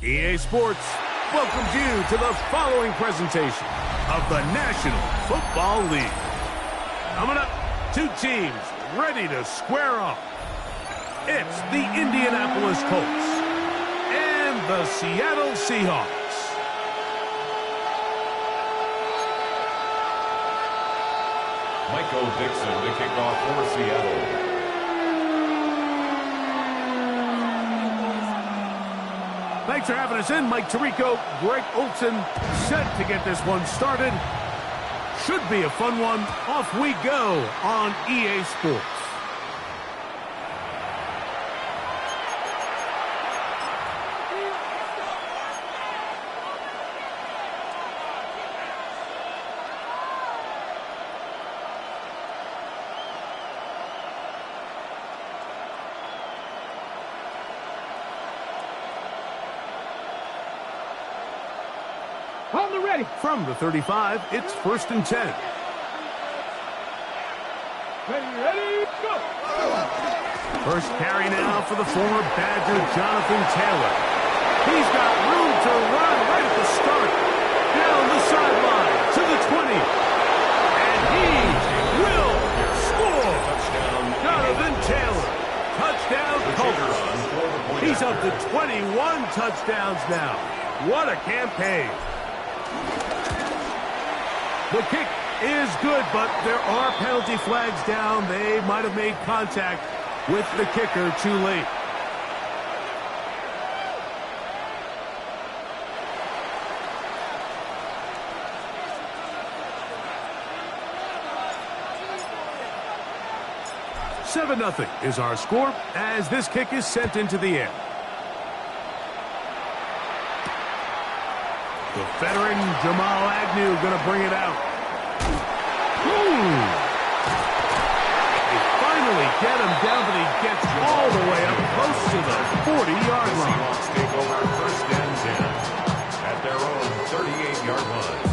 EA Sports welcomes you to the following presentation of the National Football League. Coming up, two teams ready to square off. It's the Indianapolis Colts and the Seattle Seahawks. Michael Dixon to kick off for Seattle. Thanks for having us in. Mike Tirico, Greg Olson, set to get this one started. Should be a fun one. Off we go on EA Sports. On the ready. From the 35, it's 1st and 10. Ready, go! First carry now for the former Badger, Jonathan Taylor. He's got room to run right at the start. Down the sideline to the 20. And he will score. Jonathan Taylor. Touchdown, Colts. He's up to 21 touchdowns now. What a campaign. The kick is good, but there are penalty flags down. They might have made contact with the kicker too late. "7-0 is our score as this kick is sent into the air. The veteran Jamal Agnew going to bring it out. They finally get him down, but he gets all the way up close to the 40-yard line. Seahawks take over 1st and 10 at their own 38-yard line.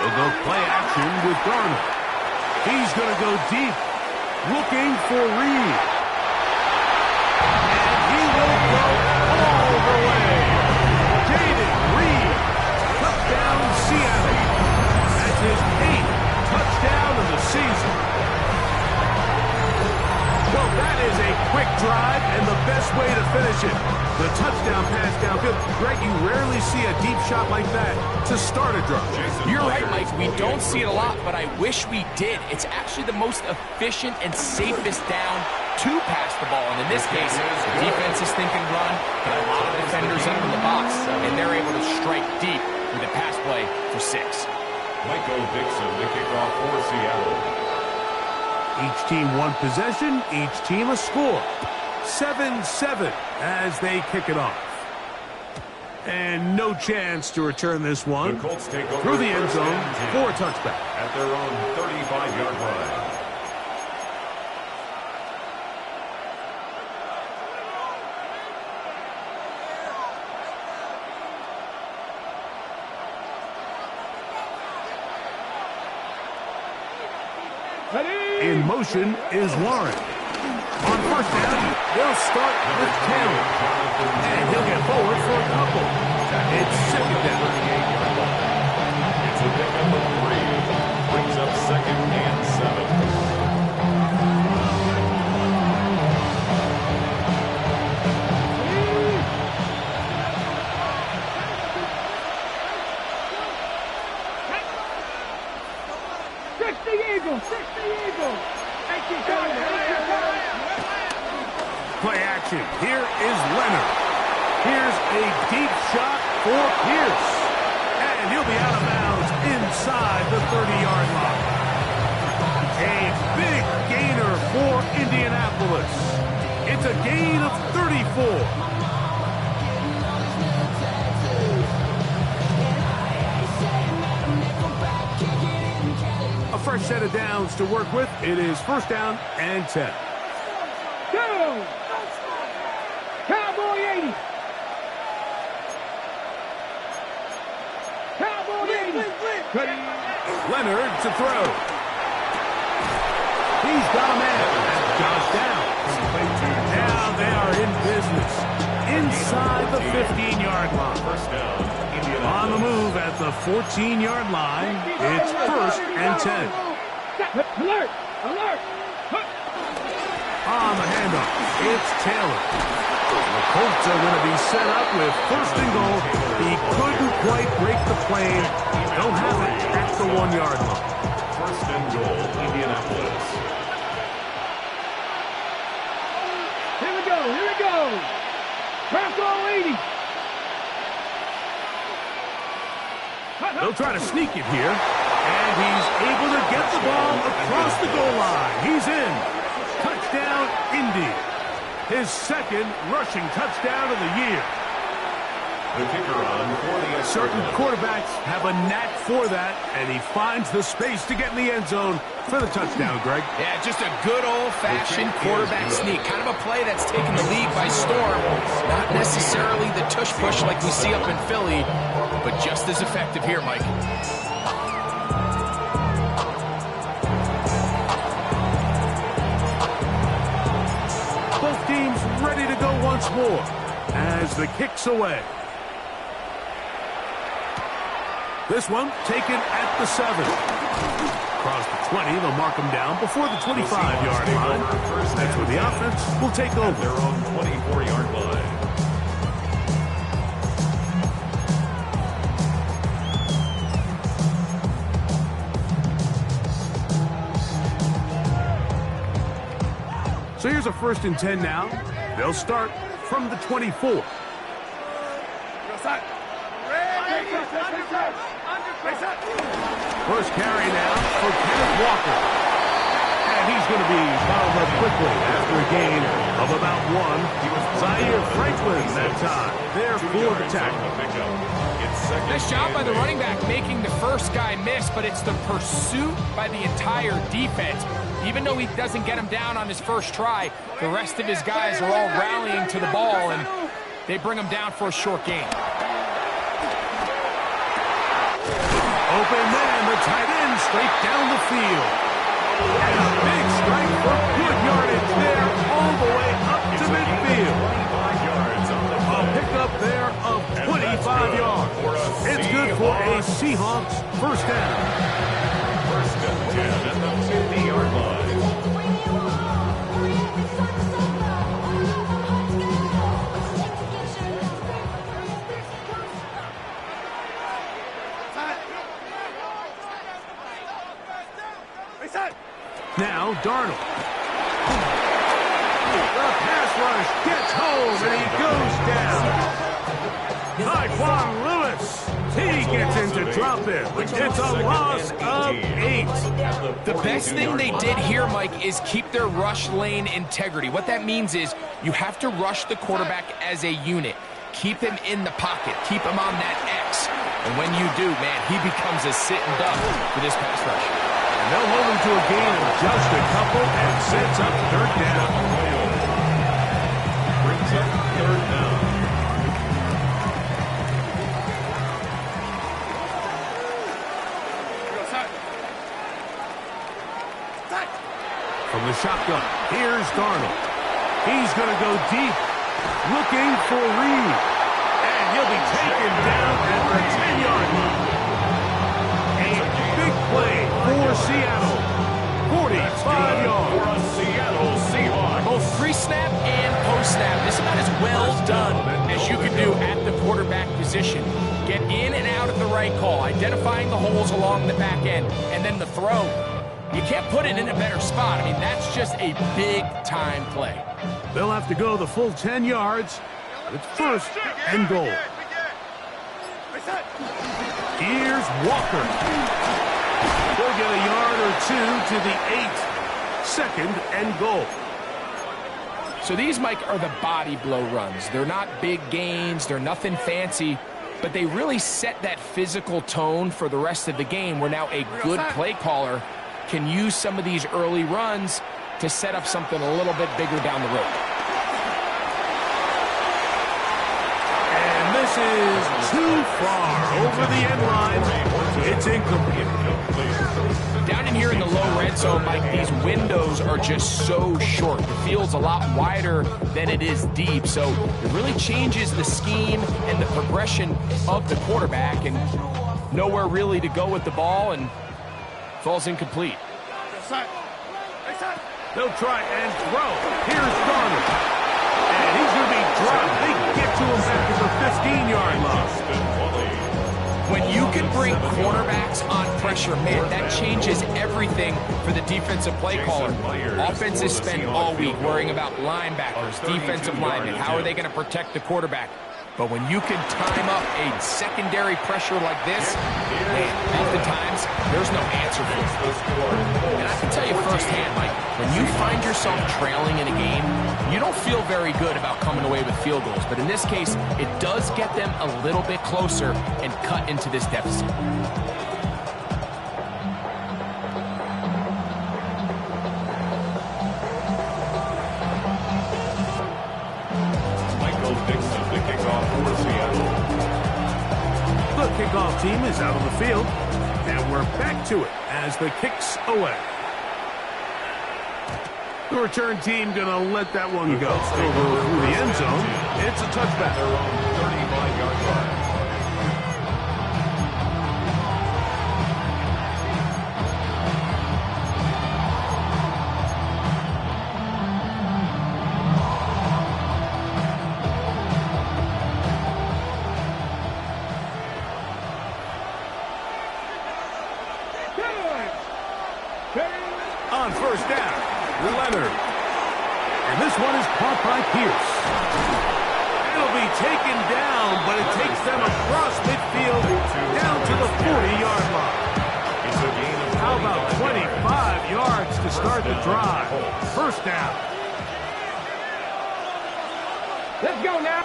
They'll go play action with Garner. He's going to go deep, looking for Reed. And he will go all the way. Jaden Reed, touchdown Seattle. That's his 8th touchdown of the season. Well, that is a quick drive and the best way to finish it. The touchdown pass downfield. Greg, you rarely see a deep shot like that to start a drive. You're right, Mike. We don't see it a lot, but I wish we did. It's actually the most efficient and safest down to pass the ball. And in this case, the defense is thinking run, got a lot of defenders under the box, and they're able to strike deep with a pass play for 6. Michael Dixon to kick off for Seattle. Each team one possession, each team a score. 7-7 as they kick it off. And no chance to return this one. The Colts take over through the end zone for a touchback. At their own 35-yard line. In motion is Warren. On 1st down, they'll start with Taylor. And he'll get forward for a couple. It's 2nd down. It's a pickup of 3. Brings up 2nd and 7. Play action. Here is Leonard. Here's a deep shot for Pierce. And he'll be out of bounds inside the 30-yard line. A big gainer for Indianapolis. It's a gain of 34. A fresh set of downs to work with. It is 1st down and 10. Go! Cowboy 80. Ready. Leonard to throw. He's got a man. That's Josh down. Now they are in business. Inside the 15-yard line. First down, Indianapolis. On the move at the 14-yard line. It's 1st and 10. Alert! Alert! On the handoff, it's Taylor. The Colts are going to be set up with 1st and goal. He couldn't quite break the plane. Don't have it at the 1-yard line. 1st and goal, Indianapolis. Here we go! Here we go! Craft all 80! They'll try to sneak it here. And he's able to get the ball across the goal line. He's in. Touchdown, Indy. His 2nd rushing touchdown of the year. The kicker on for the Certain quarterbacks have a knack for that, and he finds the space to get in the end zone for the touchdown, Greg. Yeah, just a good old-fashioned quarterback sneak. Kind of a play that's taken the league by storm. Not necessarily the tush-push like we see up in Philly, but just as effective here, Mike. Both teams ready to go once more as the kick's away. This one taken at the 7. Across the 20, they'll mark him down before the 25-yard line. That's where the offense will take over. Their own 24-yard line. So here's a 1st and 10 now. They'll start from the 24. First carry now for Kenneth Walker. And he's going to be fouled up quickly after a gain of about 1. Zaire Franklin that time. There for the tackle. Nice job by the running back making the first guy miss, but it's the pursuit by the entire defense. Even though he doesn't get him down on his first try, the rest of his guys are all rallying to the ball, and they bring him down for a short gain. Open man, the tight end straight down the field. And a big strike for good yardage there all the way up to midfield. 25 yards on the A pickup there of 25 yards. It's good for a Seahawks 1st down. 1st and 10 at the 50-yard line. Now Darnold. The pass rush gets home and he goes down. Tyquan Lewis. He gets into drop it. It's a loss of 8. The best thing they did here, Mike, is keep their rush lane integrity. What that means is you have to rush the quarterback as a unit. Keep him in the pocket. Keep him on that X. And when you do, man, he becomes a sitting duck for this pass rush. And they'll hold him to a gain of just a couple and sets up 3rd down. Brings up 3rd down. From the shotgun, here's Darnold. He's going to go deep, looking for Reed. And he'll be taken down at the 10-yard line. A big play for Seattle. 45 yards. For a Seattle Seahawks. Both pre-snap and post-snap. This is about as well done as you can do at the quarterback position. Get in and out at the right call, identifying the holes along the back end, and then the throw. You can't put it in a better spot. I mean, that's just a big-time play. They'll have to go the full 10 yards. It's 1st and goal. Here's Walker. They'll get a yard or 2 to the 8. 2nd and goal. So these, Mike, are the body blow runs. They're not big gains. They're nothing fancy. But they really set that physical tone for the rest of the game where now a good play caller can use some of these early runs to set up something a little bit bigger down the road. And this is too far over the end line. It's incomplete. Down in here in the low red zone, Mike, these windows are just so short. The field's a lot wider than it is deep, so it really changes the scheme and the progression of the quarterback, and nowhere really to go with the ball, and falls incomplete. They'll try and throw. Here's Darnold. And he's going to be dropped. They get to him back at the 15-yard line. When you can bring cornerbacks on pressure, man, that changes everything for the defensive play caller. Offenses spend all week worrying about linebackers, defensive linemen. How are they going to protect the quarterback? But when you can time up a secondary pressure like this, man, oftentimes there's no answer for it. And I can tell you firsthand, Mike, when you find yourself trailing in a game, you don't feel very good about coming away with field goals. But in this case, it does get them a little bit closer and cut into this deficit. The kickoff team is out on the field, and we're back to it as the kick's away. The return team going to let that one go. Still go through the end zone. It's a touchback. Their own 35-yard line. On first down, Leonard. And this one is caught by Pierce. It'll be taken down, but it takes them across midfield down to the 40-yard line. How about 25 yards to start the drive? First down. Let's go now.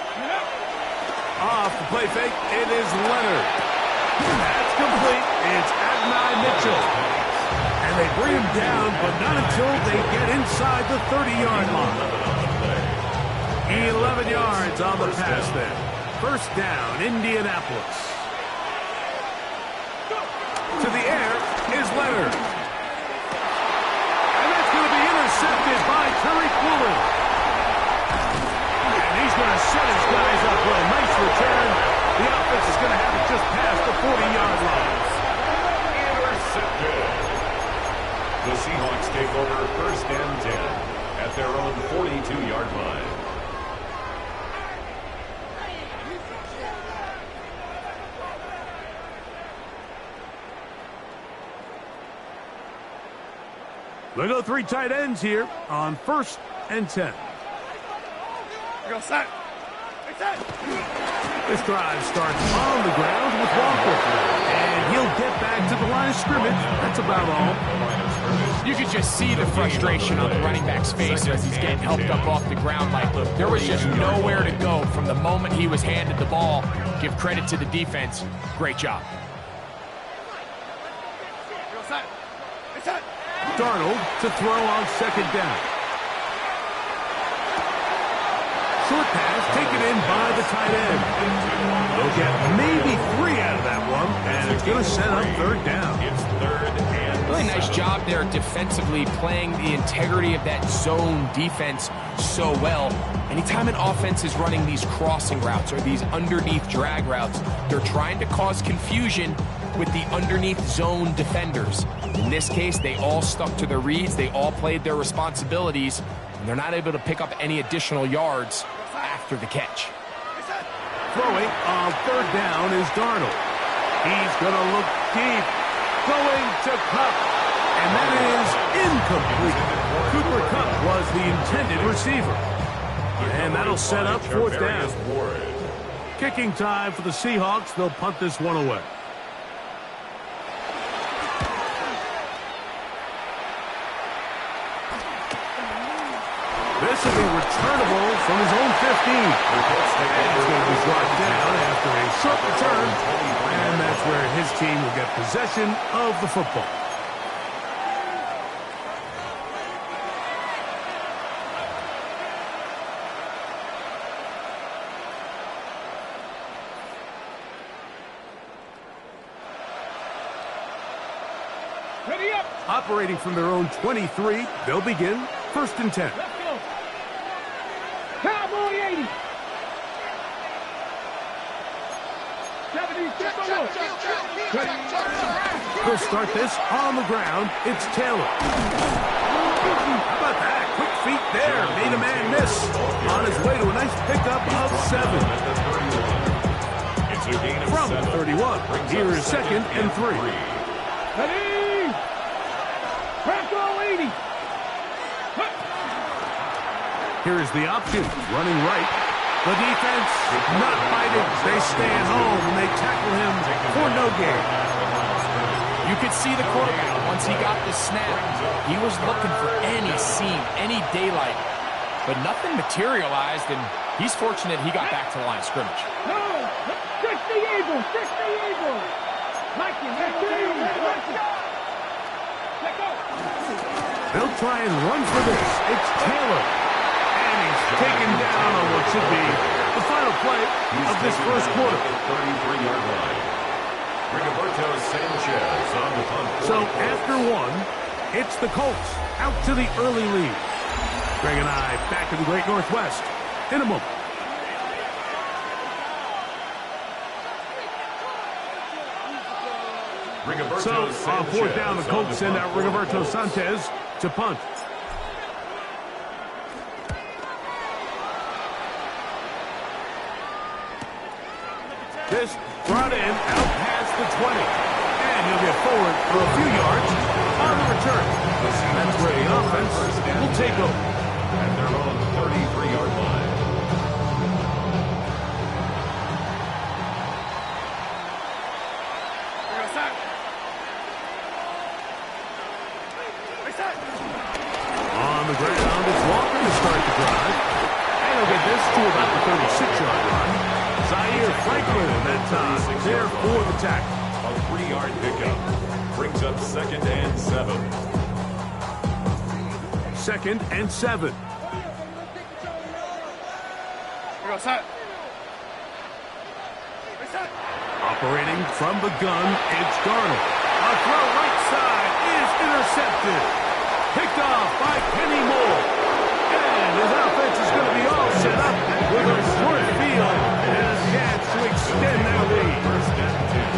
Off the play fake, it is Leonard. That's complete. It's Adonai Mitchell. And they bring him down, but not until they get inside the 30-yard line. 11 yards on the pass there. First down, Indianapolis. To the air is Leonard. And that's going to be intercepted by Tariq Woolen. And he's going to set his guys up for a nice return. The offense is going to have it just past the 40-yard line. Intercepted. The Seahawks take over first and 10 at their own 42-yard line. They go three tight ends here on first and 10. This drive starts on the ground with Walker. And he'll get back to the line of scrimmage. That's about all. You could just see the frustration on the running back's face as he's getting helped up off the ground. Like, there was just nowhere to go from the moment he was handed the ball. Give credit to the defense. Great job. Darnold to throw on second down. Short pass taken in by the tight end. They'll get maybe 3 out of that one, and it's going to set up third down. It's third and Really nice job there defensively, playing the integrity of that zone defense so well. Anytime an offense is running these crossing routes or these underneath drag routes, they're trying to cause confusion with the underneath zone defenders. In this case, they all stuck to their reads. They all played their responsibilities, and they're not able to pick up any additional yards after the catch. Throwing on third down is Darnold. He's going to look deep. Going to Kupp. And that is incomplete. Cooper Kupp was the intended receiver. And that'll set up fourth down. Kicking time for the Seahawks. They'll punt this one away. This will be returnable from his own 15. And it's going to be brought down after a short return. And that's where his team will get possession of the football. Ready up. Operating from their own 23, they'll begin 1st and 10. Let's go. Cowboy 80. 70, They'll start this on the ground. It's Taylor. How about that? Quick feet there. Made a man miss. On his way to a nice pickup of 7. It's a gain of From 7. 31. Here is 2nd and 3. Ready. Crackle 80. Here's the option. Running right. The defense not fighting. They stand home and they tackle him for no gain. You could see the quarterback once he got the snap. He was looking for any seam, any daylight. But nothing materialized, and he's fortunate he got back to the line of scrimmage. No. 60 Eagles. 60 Eagles. Like it. Let's go. They'll try and run for this. It's Taylor. And he's taken down on what should be the final play of this first quarter. 33-yard line. Rigoberto Sanchez on the punt. So after 1, it's the Colts out to the early lead. Greg and I back in the Great Northwest in a moment. So on 4th down, the Colts send out Rigoberto Sanchez to punt. This brought in out past the 20. And he'll get forward for a few yards on the return. That's where the offense will take over. At their own 33-yard line. On the ground, it's Walker to start the drive. And he'll get this to about the 36-yard line. Zaire Franklin that time there for the tackle. A 3-yard pickup. Brings up 2nd and 7. 2nd and 7. Operating from the gun, it's Darnold. A throw right side is intercepted. Picked off by Kenny Moore. And his offense is going to be all set up with a short field and a chance to extend their lead. 1st and 10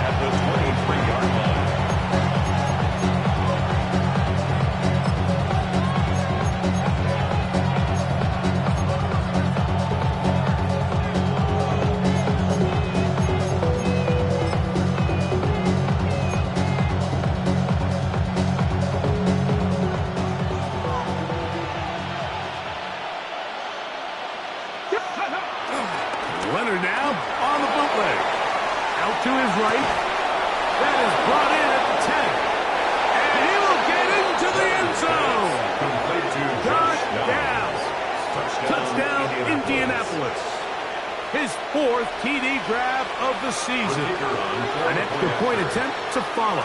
at the 23-yard line. Leonard now on the bootleg. Out to his right. That is brought in at the 10. And he will get into the end zone. Complete to Touchdown. Touchdown, Indianapolis. His 4th TD grab of the season. An extra point attempt to follow.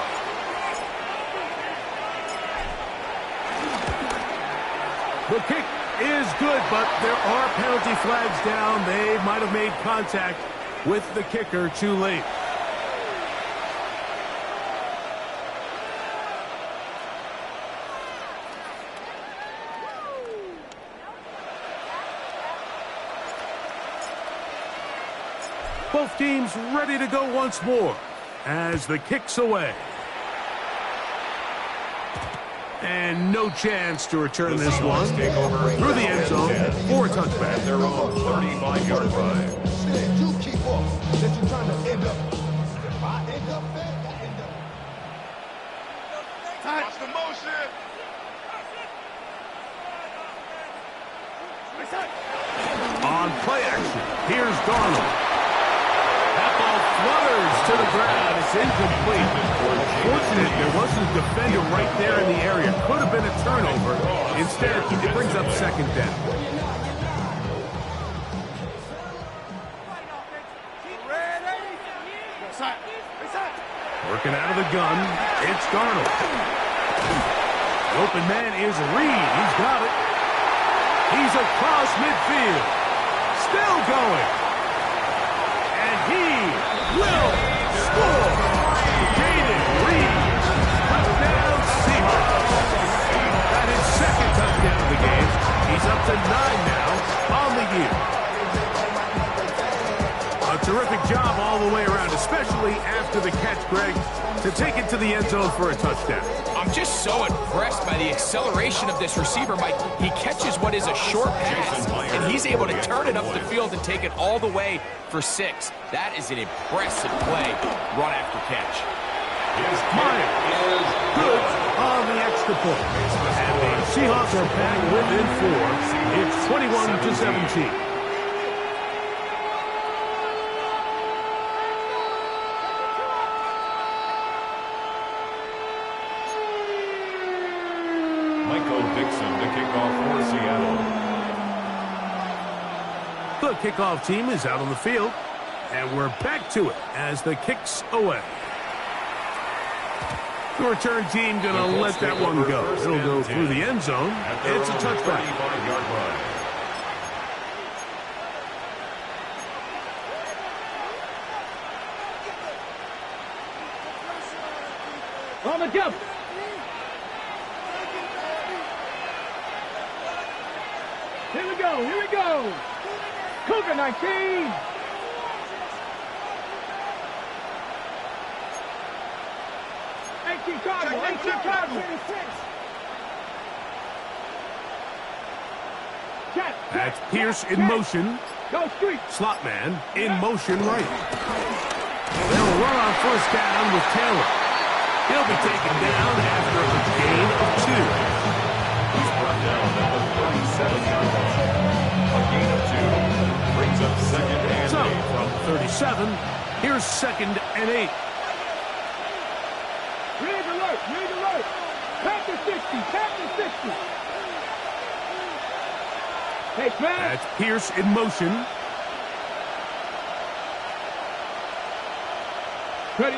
The kick is good, but there are penalty flags down. They might have made contact with the kicker too late. Both teams ready to go once more as the kick's away. And no chance to return this one through the end zone for a touchback. At their own 35-yard line. You keep off that you're trying to end up. If I end up there, I end up. Watch the motion. On play action, here's Darnold. That ball flutters to the ground. It's incomplete. Fortunate there wasn't a defender right there in the area. Could have been a turnover. Instead, it brings up 2nd down. Working out of the gun, it's Darnold. The open man is Reed. He's got it. He's across midfield. Still going. And he will score. Jaden Reed. Touchdown. immediately after the catch, Greg, to take it to the end zone for a touchdown. I'm just so impressed by the acceleration of this receiver, Mike. He catches what is a short pass, and he's able to turn it up the field and take it all the way for 6. That is an impressive play, run after catch. Meyer is good on the extra point. And the Seahawks are back within 4. It's 21-17. The kickoff team is out on the field, and we're back to it as the kick's away. The return team going to let that one go. It'll go through the end zone. It's a touchback. On the jump. Here we go, here we go. Cougar 19. That's Pierce in motion. Go street. Slot man in motion right. They'll run on first down with Taylor. He'll be taken down after a gain of 2. He's brought down at the 37-yard line. A gain of 2 brings up second and 8. So, from 37, here's second and 8. Read alert, read alert. Pack to 60, pack to 60. Hey, Fred. That's Pierce in motion. Ready.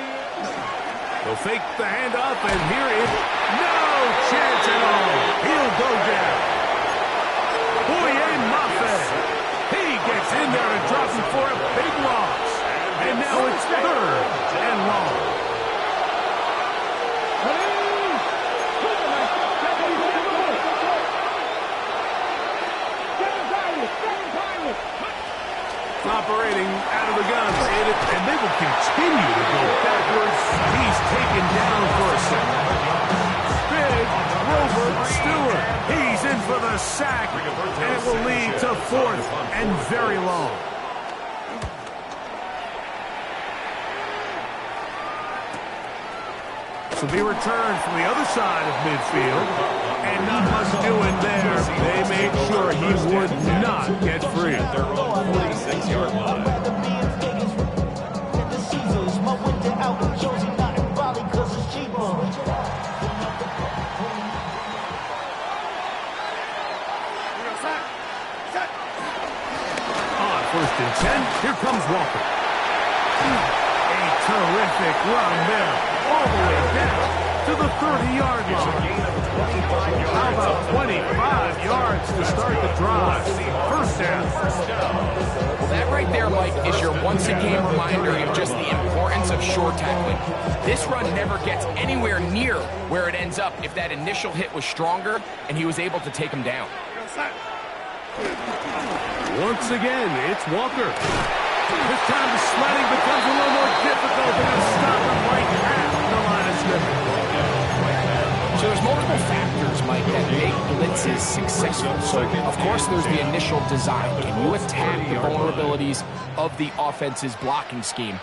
They'll fake the handoff, and here it is. No chance at all. He'll go down. Boye Mafe. He gets in there and drops it for a big loss. And now it's 3rd and long. Operating out of the gun, and they will continue to go backwards. He's taken down for a second. Big Robert Stewart. He's in for the sack, and it will lead to 4th and very long. So be returned from the other side of midfield, and not much doing there. They made sure he would not get free. Their own 46-yard line. On 1st and 10, here comes Walker. A terrific run there, all the way down to the 30-yard line. How about 25 yards to start the drive? First down. Well, that right there, Mike, is your once-a-game reminder of just the importance of short tackling. This run never gets anywhere near where it ends up if that initial hit was stronger and he was able to take him down. Once again, it's Walker. This time the sledding becomes a little more difficult. They're going to stop him right at the line of scrimmage. So there's multiple factors, Mike, that make blitzes successful. So, of course, there's the initial design. Can you attack the vulnerabilities of the offense's blocking scheme?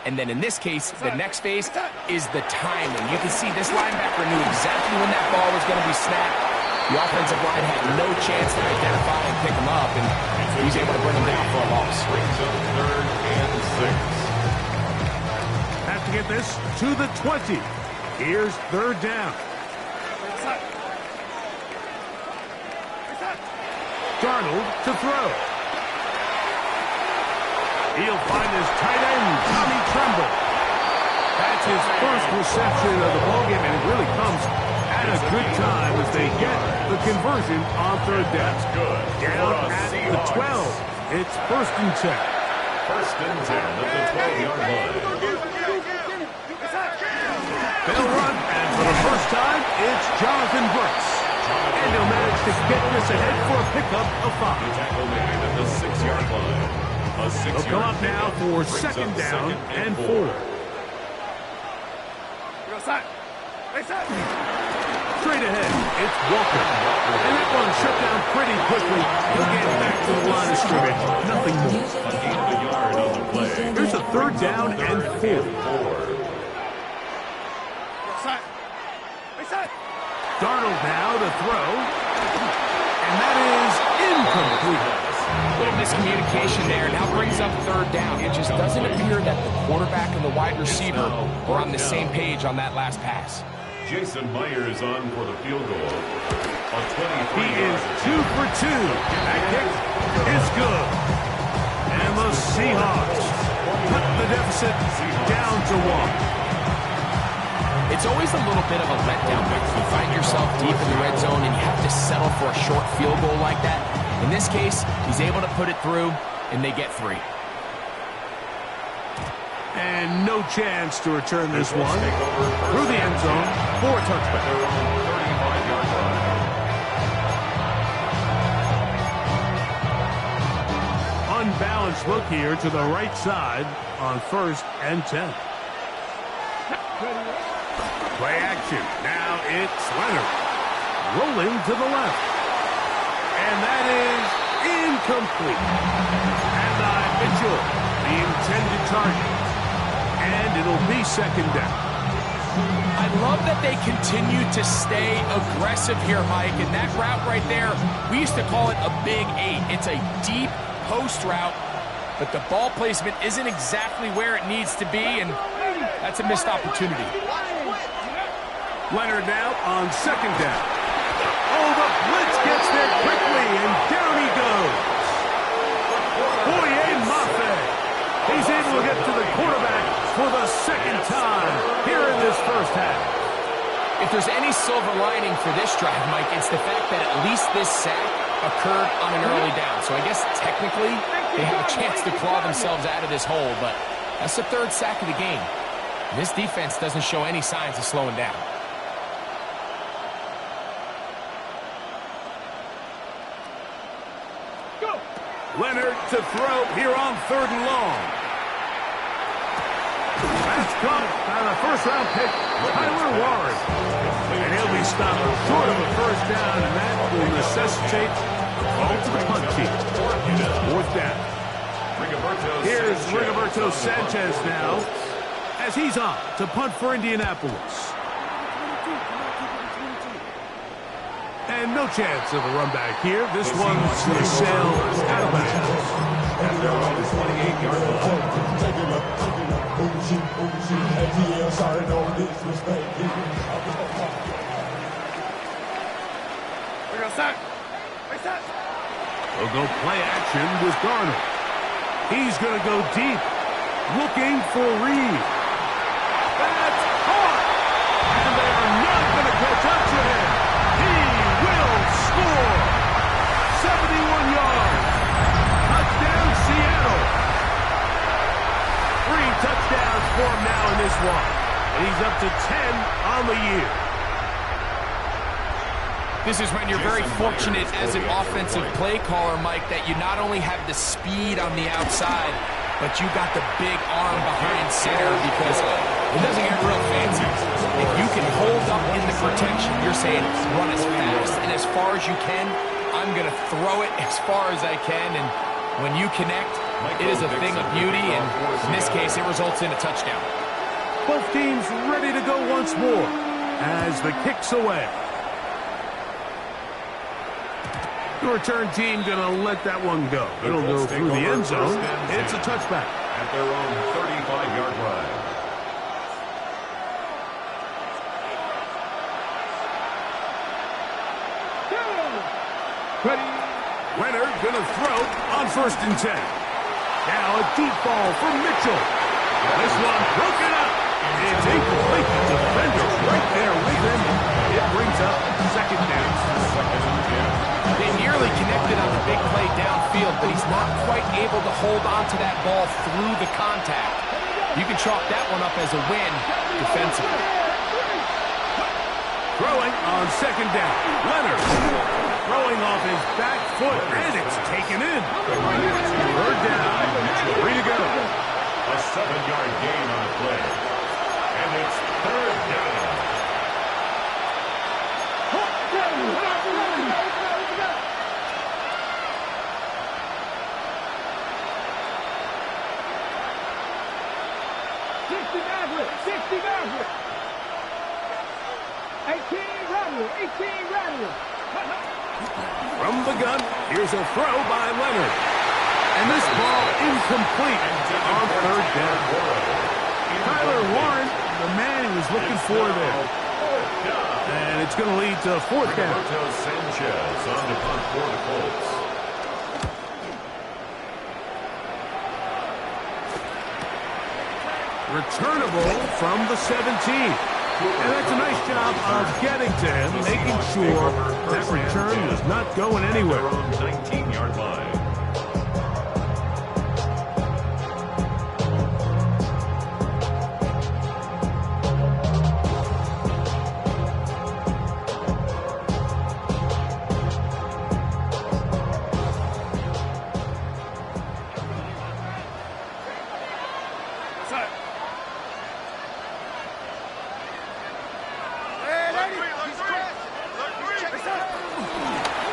And then in this case, the next phase is the timing. You can see this linebacker knew exactly when that ball was going to be snapped. The offensive line had no chance to identify and pick him up, and he's able to bring him down for a loss. Brings up 3rd and 6. Have to get this to the 20. Here's 3rd down. Darnold to throw. He'll find his tight end, Tommy Tremble. That's his first reception of the ballgame, and it really comes at a good time as they get the conversion on 3rd down. Down at the 12. It's 1st and 10. 1st and 10 at the 12-yard line. They'll run, and for the first time, it's Jonathan Brooks. And he'll manage to get this ahead for a pickup of 5. The tackle made at the 6-yard line. A 6-yard They'll come up now for 2nd down and 4. Straight ahead, it's Walker. And that one shut down pretty quickly. He'll get back to the line of scrimmage. Nothing more. A gain of a yard on the play. Here's a 3rd down and 4. Darnold now to throw. And that is incomplete. Little miscommunication there. Now brings up 3rd down. It just doesn't appear that the quarterback and the wide receiver are on the same page on that last pass. Jason Myers on for the field goal. A 23. He is 2 for 2. That kick is good. And the Seahawks put the deficit down to 1. It's always a little bit of a letdown when you find yourself deep in the red zone and you have to settle for a short field goal like that. In this case, he's able to put it through, and they get 3. And no chance to return this one through the end zone for a touchback. Their own 35-yard line. Unbalanced look here to the right side on 1st and 10. Play action. Now it's Leonard. Rolling to the left. And that is incomplete. And Mitchell, the intended target. And it'll be 2nd down. I love that they continue to stay aggressive here, Mike. And that route right there, we used to call it a big 8. It's a deep post route, but the ball placement isn't exactly where it needs to be, and that's a missed opportunity. Leonard now on 2nd down. Oh, the blitz gets there quickly, and down he goes. Boye Mafe. He's able to get to the quarterback for the 2nd time here in this 1st half. If there's any silver lining for this drive, Mike, it's the fact that at least this sack occurred on an early down. So I guess technically they have a chance to claw themselves out of this hole, but that's the 3rd sack of the game. And this defense doesn't show any signs of slowing down. Leonard to throw here on 3rd and long. That's caught by the 1st-round pick, Tyler Warren. And he'll be stopped short of a 1st down, and that will necessitate a call to the punt team. 4th down. Here's Rigoberto Sanchez now, as he's on to punt for Indianapolis. And no chance of a run back here. This one's going to sail out of bounds. And they're on the 28-yard line. They'll go play action with Darnold. He's going to go deep, looking for Reed. That's caught! And they are not going to catch up to him. He will score! 71 yards. Touchdown, Seattle. 3 touchdowns for him now in this one. And he's up to 10 on the year. This is when you're very fortunate as an offensive play caller, Mike, that you not only have the speed on the outside, but you got the big arm behind center, because it doesn't get real fancy. If you can hold up in the protection, you're saying run as fast and as far as you can. I'm going to throw it as far as I can, and when you connect, it is a thing of beauty, and in this case, it results in a touchdown. Both teams ready to go once more as the kick's away. The return team going to let that one go. It'll go through the end zone. It's a touchback. At their own 35-yard line. Leonard going to throw on 1st and 10. Now a deep ball from Mitchell. This one broken up. It's incomplete. The defender right there with him. It brings up 2nd down. They nearly connected on the big play downfield, but he's not quite able to hold on to that ball through the contact. You can chalk that one up as a win defensively. Throwing on 2nd down. Leonard throwing off his back foot, and it's taken in. 3rd down. 3 to go. A 7-yard gain on the play. And it's 3rd down. 18 rattle, 18 rattle. From the gun, here's a throw by Leonard. And this ball incomplete on third down. Tyler Warren, the man he was looking for there. And it's going to lead to fourth down. Roberto Sanchez on the punt for the Colts. Returnable from the 17. And that's a nice job of getting to him, making sure that return was not going anywhere. Their own 19-yard line.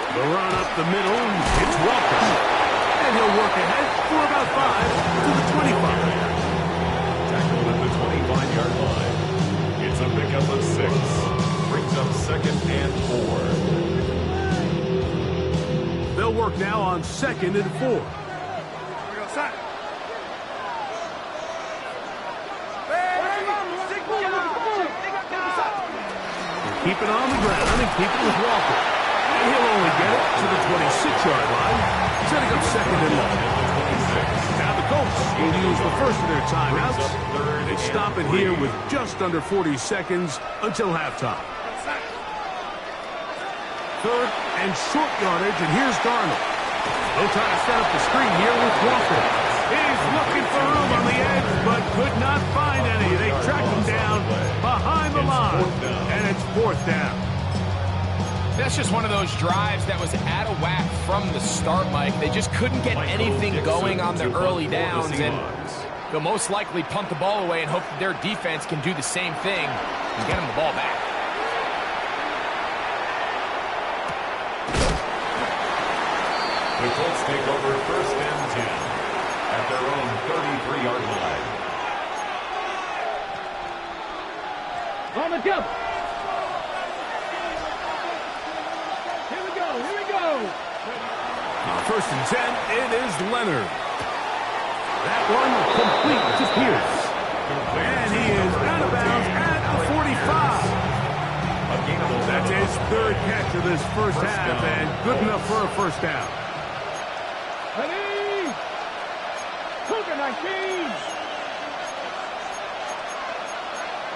The run up the middle, it's Walker. And he'll work ahead for about 5 to the 25. Tackled at the 25-yard line. It's a pickup of 6. Brings up 2nd and 4. They'll work now on 2nd and 4. Keep it on the ground and keep it with Walker. And he'll only get it to the 26-yard line, setting up 2nd and 1. Now the Colts will use the first of their timeouts. They stop it here with just under 40 seconds until halftime. Third and short yardage, and here's Darnold. They'll try to set up the screen here with Walker. He's looking for room on the edge, but could not find any. They track him down behind the line, and it's fourth down. That's just one of those drives that was out of whack from the start, Mike. They just couldn't get anything going on the early downs, and they'll most likely punt the ball away and hope that their defense can do the same thing and get them the ball back. The Colts take over 1st and 10 at their own 33-yard line. On the double. Here we go, here we go. First and 10, it is Leonard. That one complete to Pierce. And he is out of bounds at the 45. That's his 3rd catch of this first half, and good enough for a first down. Ready? Cougar 19.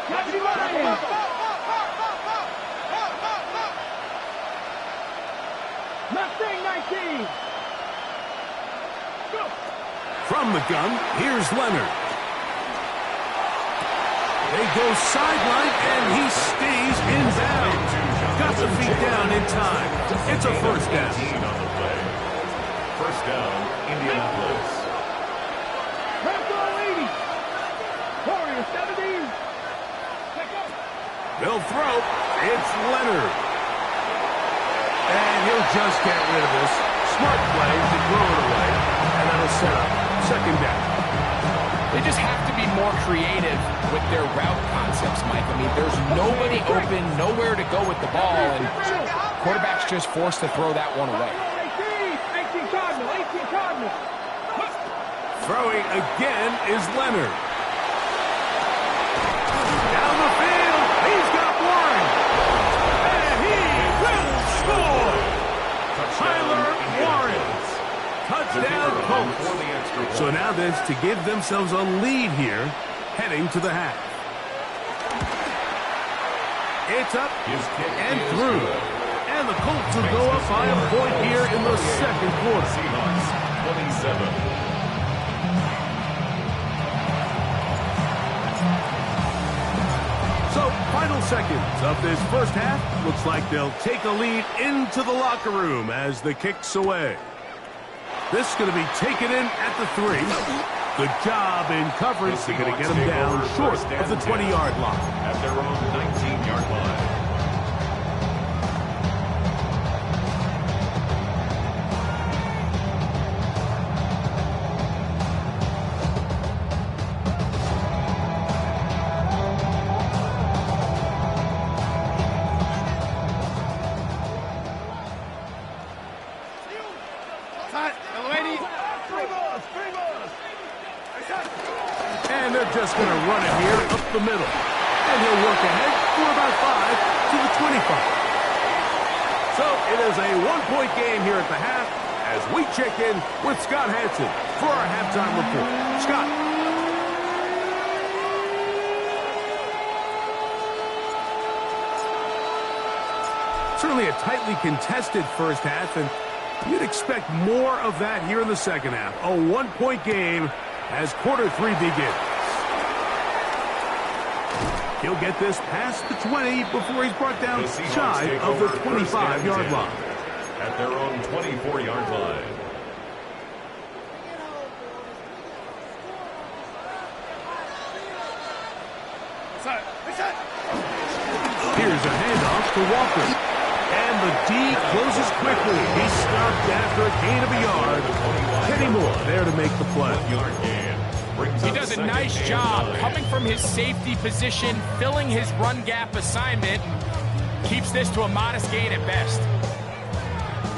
Jackie Ryan. Mustang 19. Go. From the gun, here's Leonard. They go sideline, and he stays in bounds. Got the feet down in time. It's a first down. 18 on the play. First down, Indianapolis. Rambo 80. Warrior 70. They'll throw. It's Leonard. And he'll just get rid of this. Smart play to throw it away. And that'll set up 2nd down. They just have to be more creative with their route concepts, Mike. I mean, there's nobody open, nowhere to go with the ball, and quarterback's just forced to throw that one away. 18 Cardinal, 18 Cardinal. Throwing again is Leonard. Down the field, he's got Warren. And he will score. Tyler Warren. Touchdown, Colts. So now that's to give themselves a lead here, heading to the half. It's up and through. And the Colts will go up by a point here in the 2nd quarter. Seahawks, 27. So, final seconds of this first half. Looks like they'll take a lead into the locker room as the kick's away. This is going to be taken in at the 3. Good job in coverage. They're going to get them down short of the 20-yard line. At their own 19-yard line. middle. And he'll work ahead for about 5 to the 25. So it is a one-point game here at the half as we check in with Scott Hansen for our halftime report. Scott. Certainly a tightly contested first half, and you'd expect more of that here in the second half. A one-point game as quarter 3 begins. He'll get this past the 20 before he's brought down shy of the 25-yard line. At their own 24-yard line. Here's a handoff to Walker. And the D closes quickly. He's stopped after a gain of a yard. Kenny Moore there to make the play. He does a nice job coming from his safety position, filling his run gap assignment. Keeps this to a modest gain at best.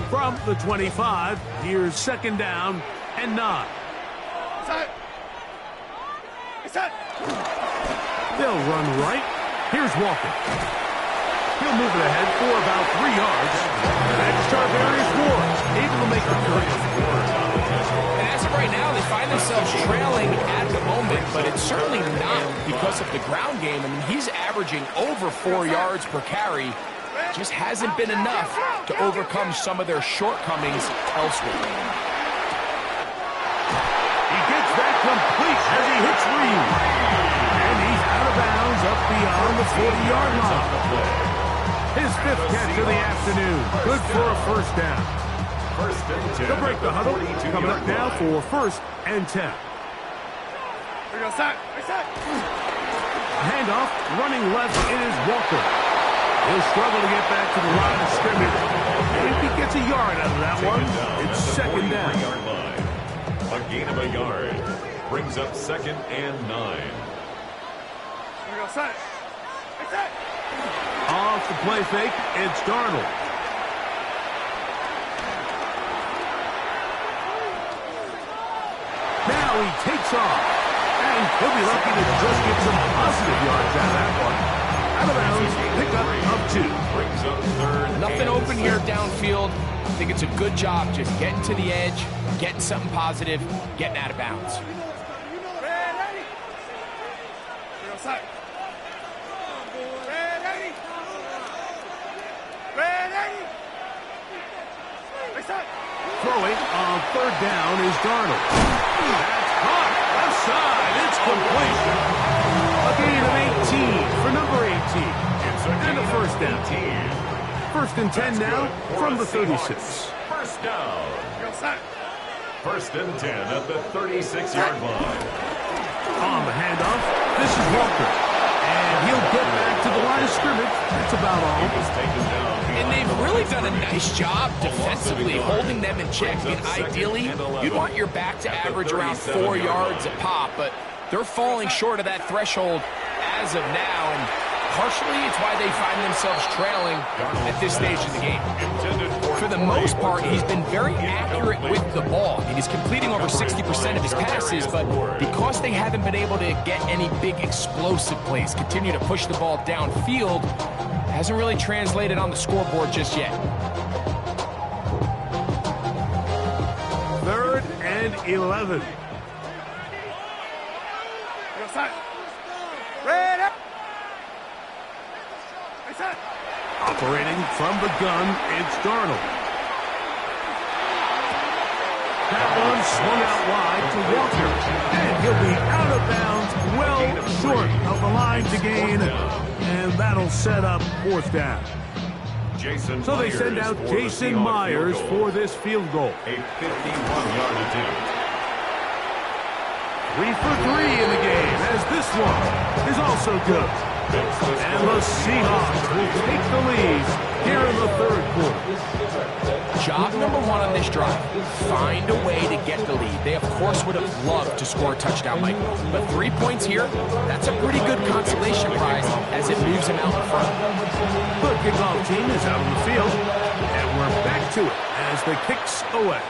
From the 25, here's second down and 9. They'll run right. Here's Walker. He'll move it ahead for about 3 yards. Next target is Ward, able to make the play. And as of right now, they find themselves trailing at the moment, but it's certainly not because of the ground game. I mean, he's averaging over 4 yards per carry. Just hasn't been enough to overcome some of their shortcomings elsewhere. He gets that complete as he hits Reed. And he's out of bounds up beyond the 40-yard line. His 5th catch of the afternoon. Good for a first down. They'll break the huddle. Coming up now for 1st and 10. Handoff, running left, it is Walker. He'll struggle to get back to the line of scrimmage. If he gets a yard out of that one, it's second down. A gain of a yard brings up 2nd and 9. Off the play fake, it's Darnold. Now he takes off. And he'll be lucky to just get some positive yards out of that one. Out of bounds, pickup of 2. Brings up 3rd. Nothing open here downfield. I think it's a good job just getting to the edge, getting something positive, getting out of bounds. Throwing on 3rd down is Darnold. That's caught. Left side. It's complete. A gain of 18 for number 18. And a first down. 1st and 10 now from the 36. First down. 1st and 10 at the 36-yard line. On the handoff, this is Walker. And he'll get back to the line of scrimmage. That's about all. He was taken down. And they've really done a nice job defensively holding them in check. I mean, ideally, you'd want your back to average around 4 yards a pop, but they're falling short of that threshold as of now, and partially it's why they find themselves trailing at this stage of the game. For the most part, he's been very accurate with the ball. I mean, he's completing over 60% of his passes, but because they haven't been able to get any big explosive plays, continue to push the ball downfield, hasn't really translated on the scoreboard just yet. 3rd and 11. Operating from the gun, it's Darnold. That one swung out wide to Walker. And he'll be out of bounds, well short of the line to gain. And that'll set up 4th down. So they send out Jason Myers for this field goal. A 51-yard attempt. 3 for 3 in the game, as this one is also good. And the Seahawks will take the lead here in the 3rd quarter. Job number 1 on this drive, find a way to get the lead. They, of course, would have loved to score a touchdown, Mike. But 3 points here, that's a pretty good consolation prize as it moves them out in front. The kickoff team is out on the field, and we're back to it as the kick's away.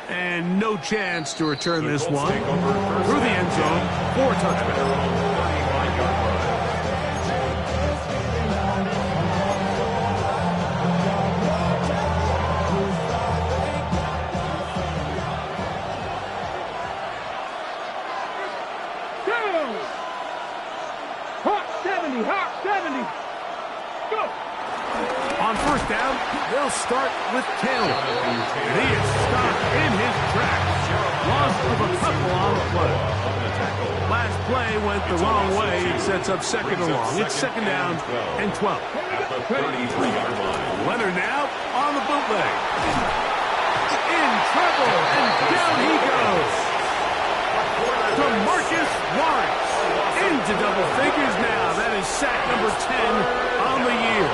And no chance to return this one. Through the end zone for a touchdown. Hawk 70. Go. On first down, they'll start with Taylor. And he is stopped in his tracks. Loss of a couple on the play. Last play went the wrong way. It sets up second and long. It's second down and 12. At the 33-yard line. Leonard now on the bootleg. In trouble, and down he goes. DeMarcus Lawrence into double figures now. That is sack number 10 on the year.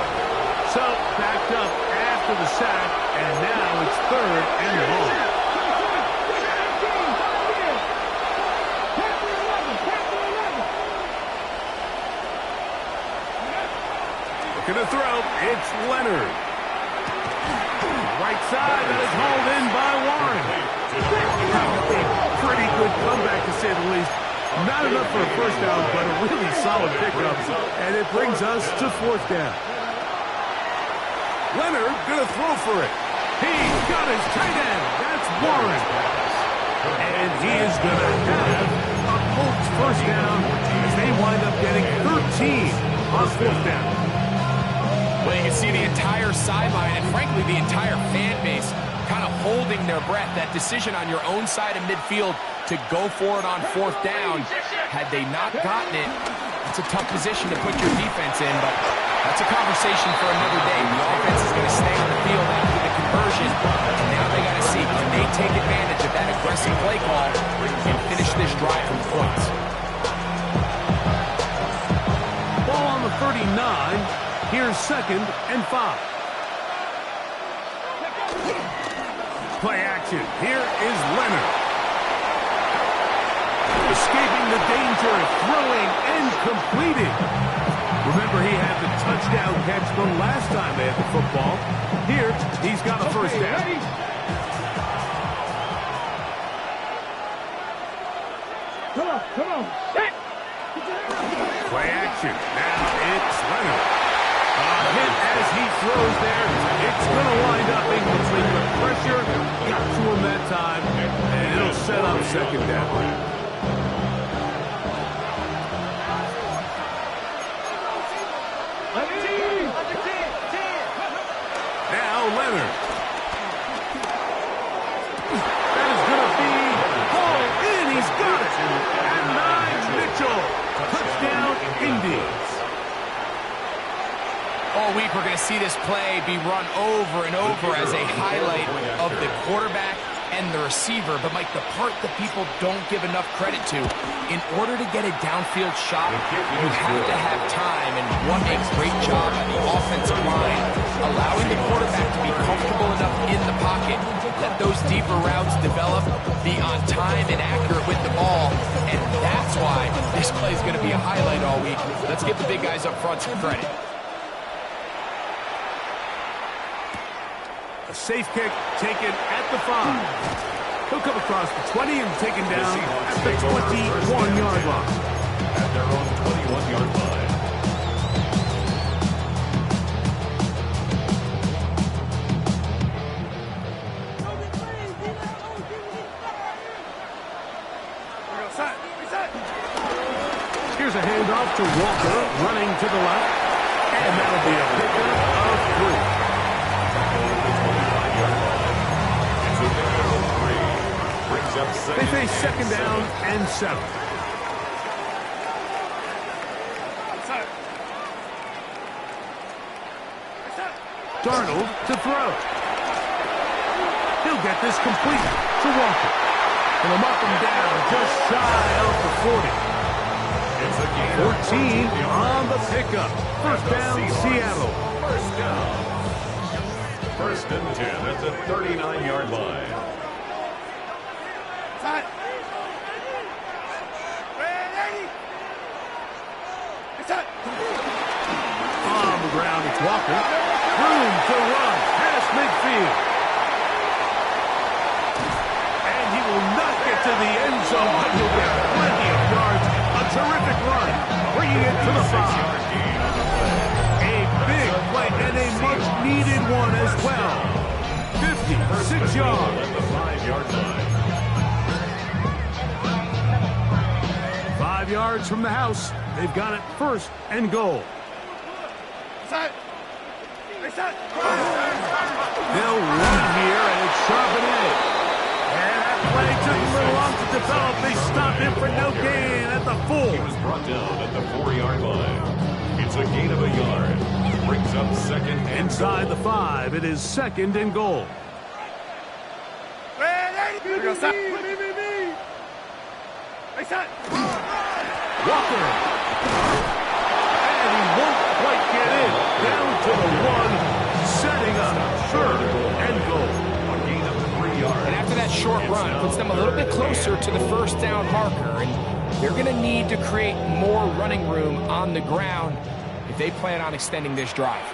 So backed up after the sack, and now it's third and long. Looking to throw, it's Leonard. Right side, that is hauled in by Warren. A pretty good comeback, to say the least. Not enough for a first down, but a really solid pickup. And it brings us to fourth down. Leonard gonna throw for it. He's got his tight end. That's Warren. And he is gonna have a Colts first down as they wind up getting 13 on fourth down. Well, you can see the entire sideline and, frankly, the entire fan base kind of holding their breath. That decision on your own side of midfield to go for it on fourth down, had they not gotten it, it's a tough position to put your defense in, but that's a conversation for another day. The offense is going to stay on the field after the conversion, and now they got to see, can they take advantage of that aggressive play call and finish this drive with points? Ball on the 39. Here's second and 5. Play action. Here is Leonard. Escaping the danger, throwing and completing. Remember, he had the touchdown catch the last time they had the football. Here, he's got a first down. Come on. Set. Play action. Now it's Leonard. Hit as he throws there. It's going to wind up incomplete, but pressure got to him that time, and it'll set up second down. Now Leonard. That is going to be hauled in. He's got it. And 9 Mitchell. Touchdown, Indians. All week we're going to see this play be run over and over as a highlight of the quarterback and the receiver. But, Mike, the part that people don't give enough credit to, in order to get a downfield shot, you have to have time. And what a great job by the offensive line, allowing the quarterback to be comfortable enough in the pocket, let those deeper routes develop, be on time and accurate with the ball. And that's why this play is going to be a highlight all week. Let's give the big guys up front some credit. A safe kick taken at the 5. He'll come across the 20 and taken down at the 21-yard line. At their own 21-yard line. Here's a handoff to Walker, running to the left. And that'll be a pickup of 3. They face second down and 7. Darnold to throw. He'll get this complete to Walker. And he'll mark him down just shy of the 40. 14 on the pickup. First down, Seattle. First and 10 at the 39-yard line. On the ground, it's Walker. Room to run past midfield. to the end zone, but he'll get plenty of yards. A terrific run, bringing it to the 5. A big play and a much-needed one as well. 56 yards. At the 5-yard line. 5 yards from the house. They've got it first and goal. They'll run here, and it's Charbonnet. And that play took a little long to develop. They stopped him for no gain at the full. He was brought down at the 4-yard line. It's a gain of a yard. Brings up second and Inside the 5, it is second and goal. Walker. And he won't quite get in. Down to the 1, setting up third and goal. a gain of 3 yards. And after that short run, puts them a little bit closer to the first down marker. And they're going to need to create more running room on the ground if they plan on extending this drive.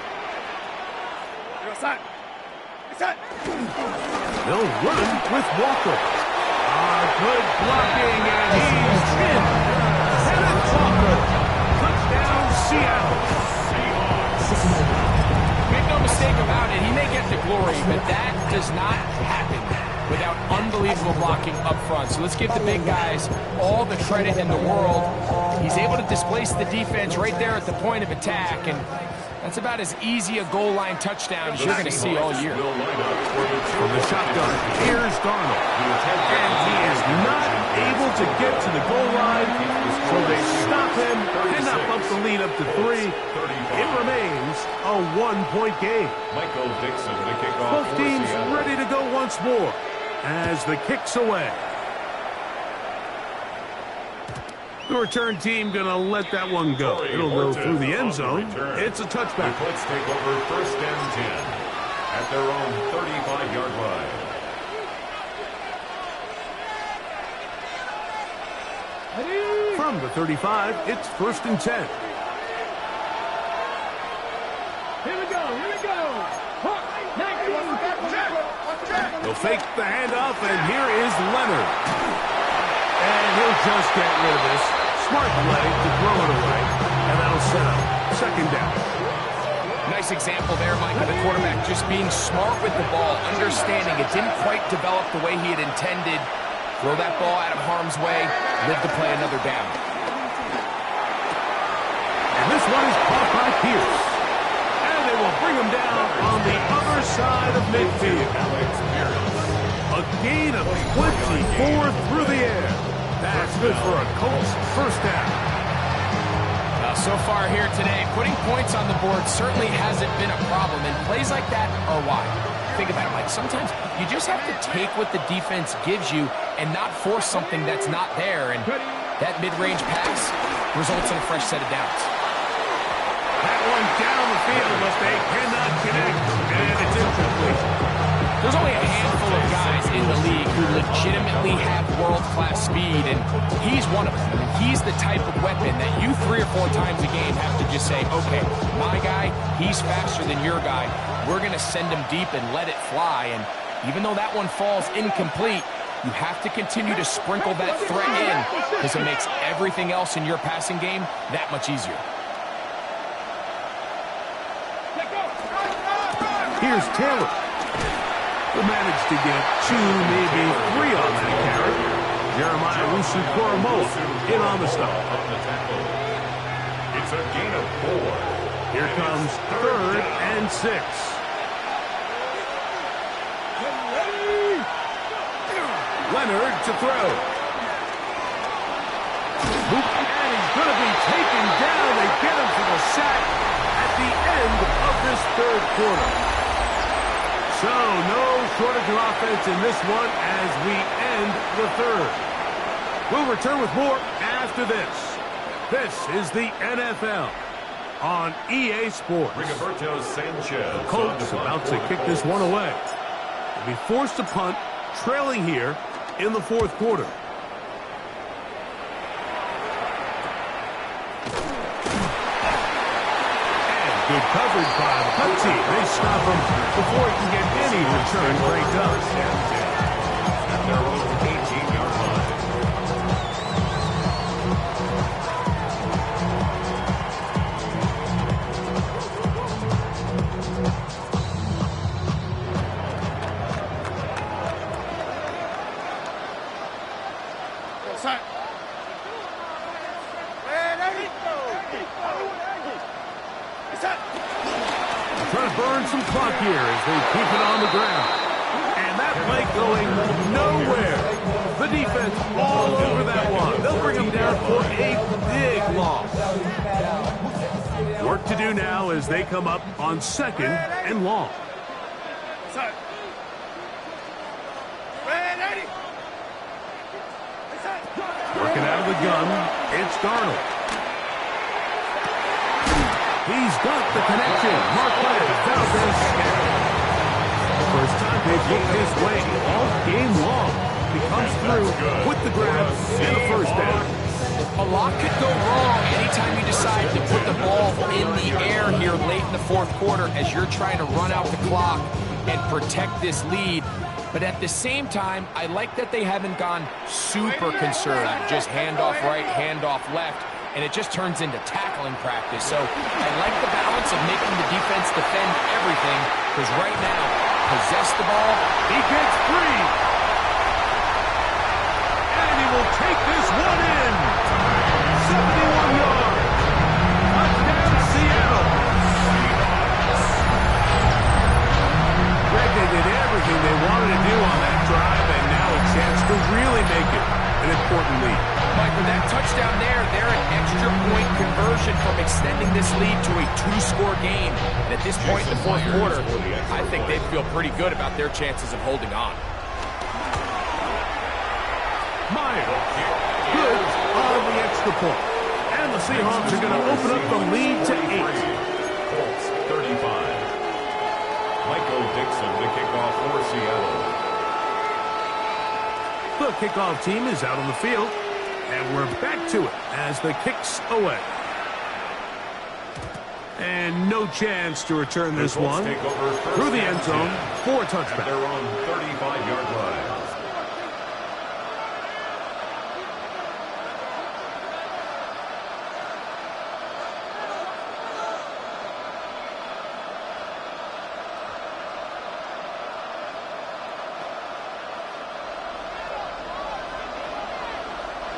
They'll run with Walker. Good blocking, and he's in. Kenneth Walker. Touchdown, Seattle. Make no mistake about it, he may get the glory, but that does not happen without unbelievable blocking up front. So let's give the big guys all the credit in the world. He's able to displace the defense right there at the point of attack, and that's about as easy a goal line touchdown as you're going to see all year. From the shotgun, here's Darnold. And he is not able to get to the goal line, so they stop him and not bump the lead up to 3. It remains a 1-point game. Michael Dixon to kick off. Both teams ready to go once more as the kick's away. The return team going to let that one go. It'll go through the end zone. It's a touchback. The Colts take over first and 10 at their own 35-yard line. From the 35, it's first and 10. Here we go. They'll fake the handoff, and here is Leonard. And he'll just get rid of this. Smart play to throw it away, and that'll set up second down. Nice example there, Mike, of the quarterback just being smart with the ball, understanding it didn't quite develop the way he had intended. Throw that ball out of harm's way, live to play another down. And this one is caught by Pierce. And they will bring him down on the other side of midfield. A gain of 24 through the air. That's good for a Colts first down. So far here today, putting points on the board certainly hasn't been a problem, and plays like that are why. Think about it, Mike. Sometimes you just have to take what the defense gives you and not force something that's not there, and that mid-range pass results in a fresh set of downs. That one down the field, but they cannot connect, and it's incomplete. There's only a handful of guys in the league who legitimately have world-class speed, and he's one of them. I mean, he's the type of weapon that you 3 or 4 times a game have to just say, okay, my guy, he's faster than your guy. We're going to send him deep and let it fly, and even though that one falls incomplete, you have to continue to sprinkle that threat in because it makes everything else in your passing game that much easier. Here's Taylor. Who managed to get 2, maybe 3 on that carry. Jeremiah Wusu-Koromoa in on the stop. It's a gain of 4. Here comes third and 6. Leonard to throw. And he's going to be taken down. They get him for the sack at the end of this third quarter. So, no shortage of offense in this one as we end the third. We'll return with more after this. This is the NFL on EA Sports. Rigoberto Sanchez. The Colts about to kick this one away. They'll be forced to punt, trailing here in the fourth quarter. Good coverage by the punt team. They stop him before he can get any return break up. At their own 18-yard line. trying to burn some clock here as they keep it on the ground. And that play going nowhere. The defense all over that one. They'll bring them down for a big loss. Work to do now as they come up on 2nd and long. Working out of the gun, it's Darnold. He's got the connection. Marquez Valdez. First time they've looked this way all game long. He comes through with the grab and the first down. A lot could go wrong anytime you decide to put the ball in the air here late in the 4th quarter as you're trying to run out the clock and protect this lead. But at the same time, I like that they haven't gone super conservative. Just handoff right, handoff left, and it just turns into tackling practice. So I like the balance of making the defense defend everything, because right now, possess the ball. He gets free. And he will take this one in. 71 yards. Touchdown, Seattle. Greg, they did everything they wanted to do on that drive, and now a chance to really make it an important lead. Mike, with that touchdown there, they're an extra point conversion from extending this lead to a 2-score game. And at this point in the 4th quarter, I think they feel pretty good about their chances of holding on. Meyer, good on the extra point. And the Seahawks are going to open up the lead to 8. Colts 35. Michael Dixon to kick off for Seattle. The kickoff team is out on the field, and we're back to it as the kick's away. And no chance to return this one through the end zone for a touchback. They're on 35-yard line.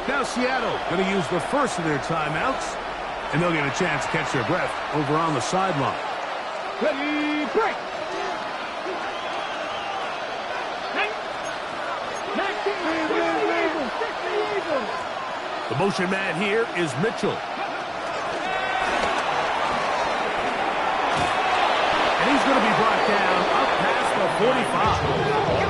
Now Seattle going to use the first of their timeouts, and they'll get a chance to catch their breath over on the sideline. Ready, break! The motion man here is Mitchell. And he's going to be brought down up past the 45.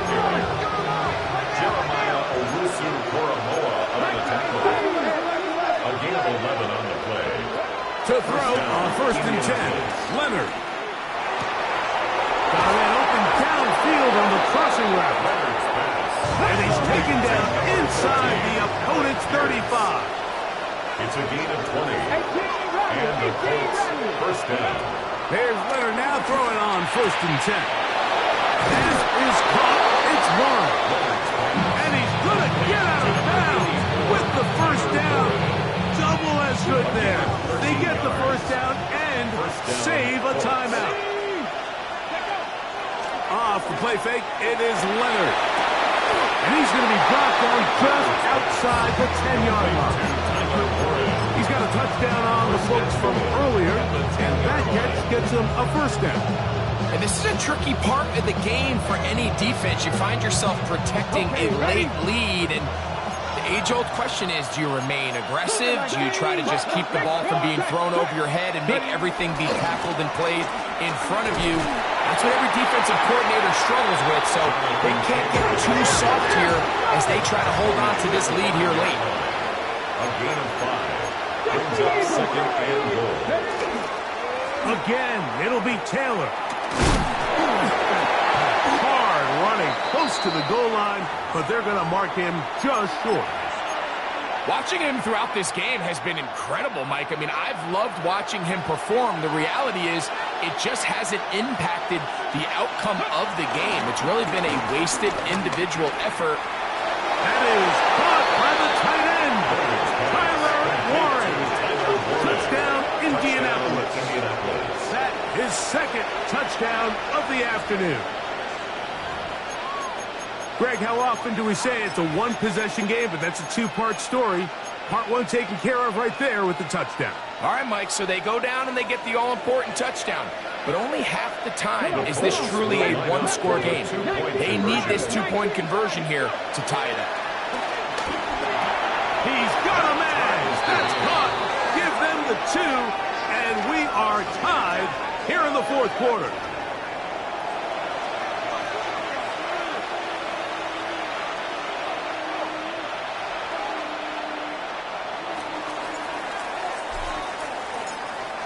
A gain of 11 on the play. To throw on 1st and 10. Leonard. Got a man open downfield on the crossing route. Leonard's pass. And he's taken down inside the opponent's 35. It's a gain of 20. And the Colts first down. There's Leonard now throwing on 1st and 10. This is caught. It's one. And he's going to get out of bounds with the first down. Double as good there. They get the first down and save a timeout. Off the play fake, it is Leonard. And he's going to be brought down just outside the 10-yard line. He's got a touchdown on the books from earlier, and that catch gets him a first down. And this is a tricky part of the game for any defense. You find yourself protecting a late lead, and the age-old question is, do you remain aggressive? Do you try to just keep the ball from being thrown over your head and make everything be tackled and played in front of you? That's what every defensive coordinator struggles with, so they can't get too soft here as they try to hold on to this lead here late. A gain of 5. Brings up 2nd and goal. Again, it'll be Taylor. Hard running close to the goal line, but they're going to mark him just short. Watching him throughout this game has been incredible, Mike. I mean, I've loved watching him perform. The reality is it just hasn't impacted the outcome of the game. It's really been a wasted individual effort. That is caught by the tight end, Tyler Warren. Touchdown, Indianapolis. That is 2nd touchdown of the afternoon. Greg, how often do we say it's a one-possession game, but that's a two-part story? Part one taken care of right there with the touchdown. All right, Mike, so they go down and they get the all-important touchdown. But only half the time is this truly a one-score game. They need this two-point conversion here to tie it up. He's got a man. That's caught. Give them the 2, and we are tied here in the fourth quarter.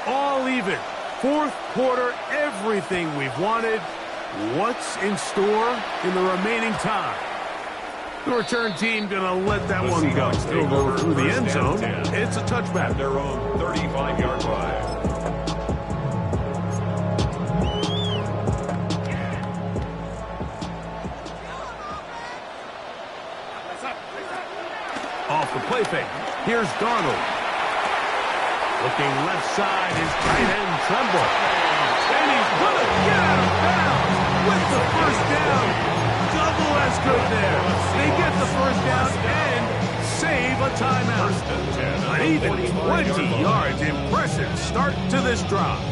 All even. Fourth quarter, everything we've wanted. What's in store in the remaining time? The return team going to let that one go. It'll go through the end zone. It's a touchback. Their own 35-yard line. Off the play fake. Here's Darnold. Looking left side, his tight end Tremble. And he's going to get out of bounds with the first down. Double as good there. They get the first down and save a timeout. An even 20 yards. Impressive start to this drive.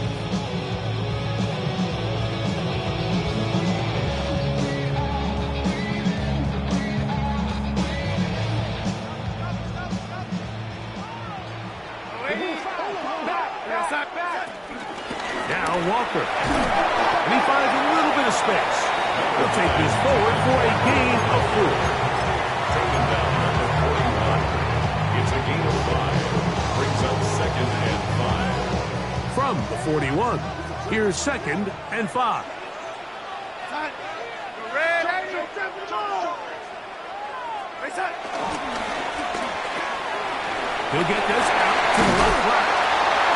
Now Walker. And he finds a little bit of space. He'll take this forward for a gain of 4. Taken down at the 41. It's a gain of 5. Brings up 2nd and 5. From the 41, here's 2nd and 5. He'll get this out to the left flat.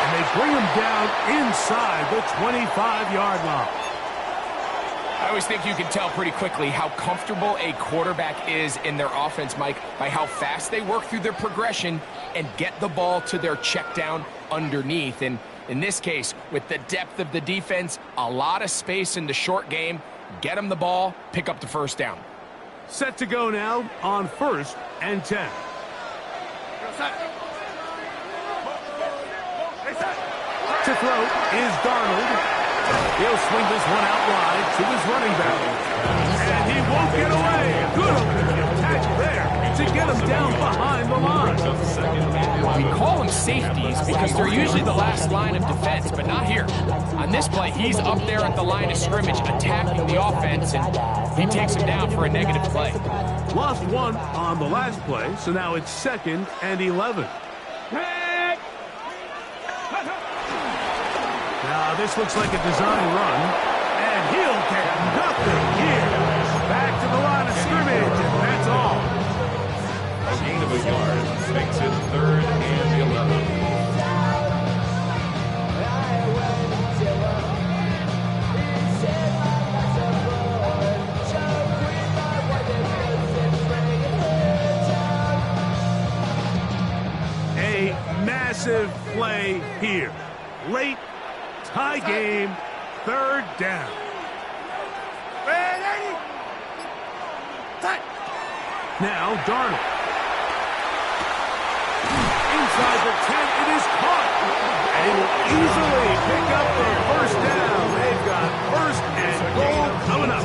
And they bring him down inside the 25-yard line. I always think you can tell pretty quickly how comfortable a quarterback is in their offense, Mike, by how fast they work through their progression and get the ball to their check down underneath. And in this case, with the depth of the defense, a lot of space in the short game, get them the ball, pick up the first down. Set to go now on 1st and 10. To throw is Darnold. He'll swing this one out wide to his running back. And he won't get away. Good opening attack there to get him down behind the line. We call them safeties because they're usually the last line of defense, but not here. On this play, he's up there at the line of scrimmage attacking the offense, and he takes him down for a negative play. Lost one on the last play, so now it's 2nd and 11. Now this looks like a design run, and he'll get nothing here. Back to the line of scrimmage, and that's all. A gain of a yard makes it 3rd and 11. A massive play here. Late tie game, 3rd down. Now Darnold. Inside the 10, it is caught. And he will easily pick up the first down. They've got 1st and goal coming up.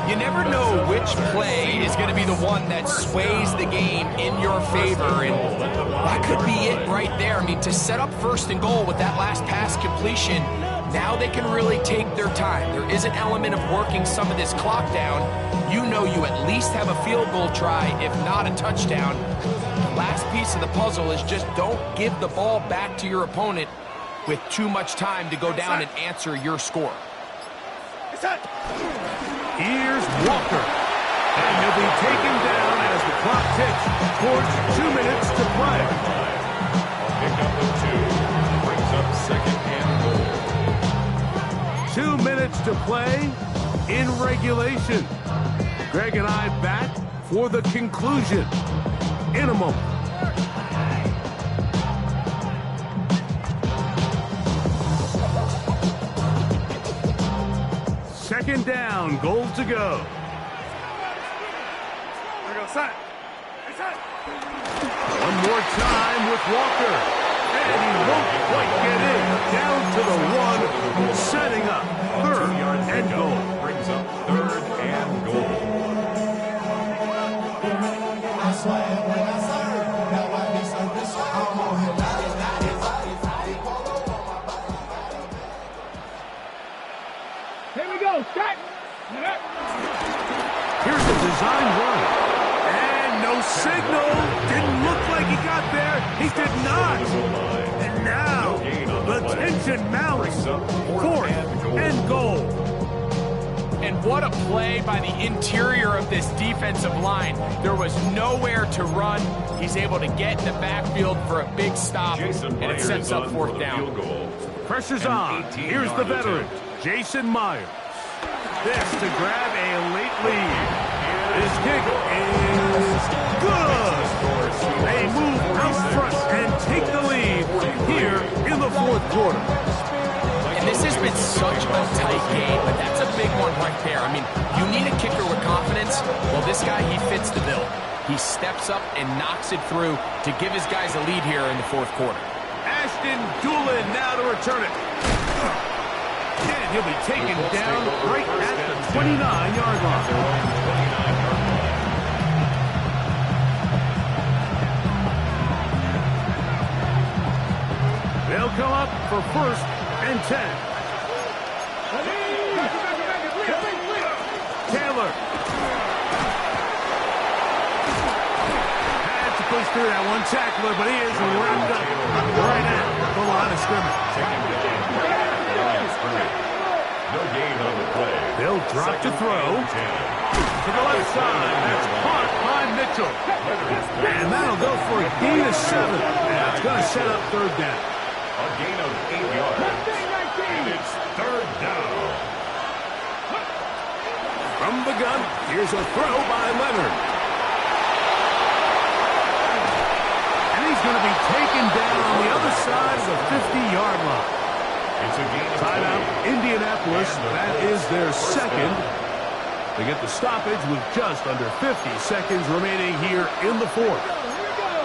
You never know which play is going to be the one that sways the game in your favor, and that could be it right there. I mean, to set up 1st and goal with that last pass completion, now they can really take their time. There is an element of working some of this clock down. You know you at least have a field goal try, if not a touchdown. The last piece of the puzzle is just don't give the ball back to your opponent with too much time to go down and answer your score. Here's Walker. And he'll be taken down as the clock ticks towards 2 minutes to play. Pick up the 2. Brings up 2nd and goal. 2 minutes to play in regulation. Greg and I back for the conclusion in a moment. Second down, goal to go. One more time with Walker. And he won't quite get in. Down to the 1, setting up 3rd and goal. Brings up 3rd and goal. Here we go. Start. Here's the design run. And no signal. Didn't look like he got there. He did not. And now the tension mounts. 4th and goal. And what a play by the interior of this defensive line. There was nowhere to run. He's able to get in the backfield for a big stop, and it sets up 4th down. Pressure's on. Here's the veteran, Jason Myers. This to grab a late lead. His kick is good. They move out front and take the lead here in the 4th quarter. And this has been such a tight game, but that's a big one right there. I mean, you need a kicker with confidence. Well, this guy, he fits the bill. He steps up and knocks it through to give his guys a lead here in the 4th quarter. Ashton Doolin now to return it. And he'll be taken down right at the 29-yard line. They'll come up for 1st and 10. Taylor. Had to push through that one tackler, but he is wrapped up right at the line of scrimmage. No gain on the play. They'll drop to throw. To the left side. That's caught by Mitchell. And that'll go for a gain of 7. That's going to set up 3rd down. A gain of 8 yards. And it's 3rd down. From the gun, here's a throw by Leonard. And he's going to be taken down on the other side of the 50-yard line. It's a gain of Timeout, Indianapolis. That is their 2nd. They get the stoppage with just under 50 seconds remaining here in the 4th. Here we go.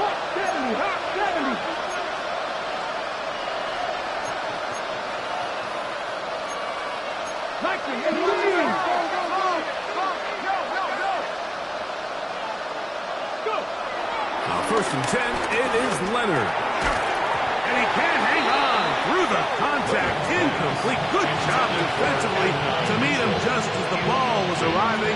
Hot 70. Hot 70. First and 10, it is Leonard. And he can't hang on through the contact. Incomplete. Good job defensively to meet him just as the ball was arriving.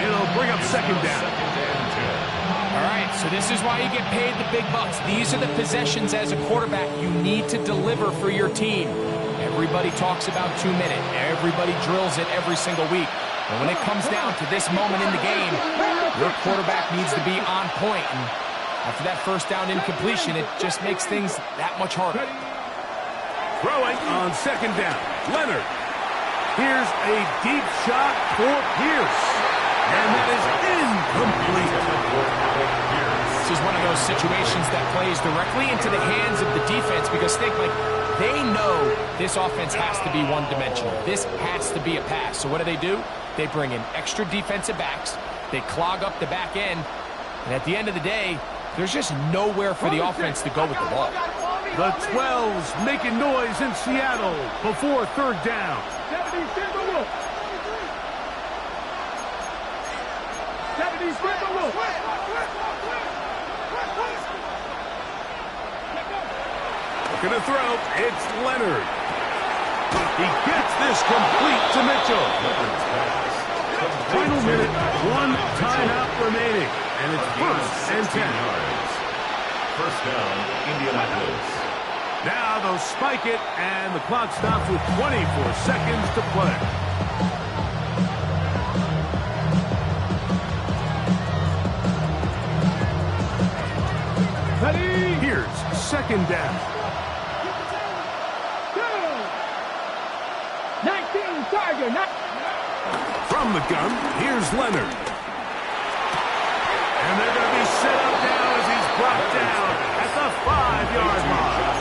It'll bring up 2nd down. All right, so this is why you get paid the big bucks. These are the possessions as a quarterback you need to deliver for your team. Everybody talks about 2-minute. Everybody drills it every single week. But when it comes down to this moment in the game, your quarterback needs to be on point. And after that 1st down incompletion, it just makes things that much harder. Throwing on 2nd down. Leonard. Here's a deep shot for Pierce. And that is incomplete. This is one of those situations that plays directly into the hands of the defense because they know this offense has to be one-dimensional. This has to be a pass. So what do? They bring in extra defensive backs. They clog up the back end. And at the end of the day, there's just nowhere for the offense to go with the ball. The 12's making noise in Seattle before 3rd down. 70, Looking to throw, it's Leonard. He gets this complete to Mitchell. Final minute, 1 timeout remaining, and it's 1st and 10. 1st down, Indianapolis. Now they'll spike it, and the clock stops with 24 seconds to play. Here's 2nd down. 19 target. From the gun, here's Leonard. And they're going to be set up now as he's brought down at the 5-yard line.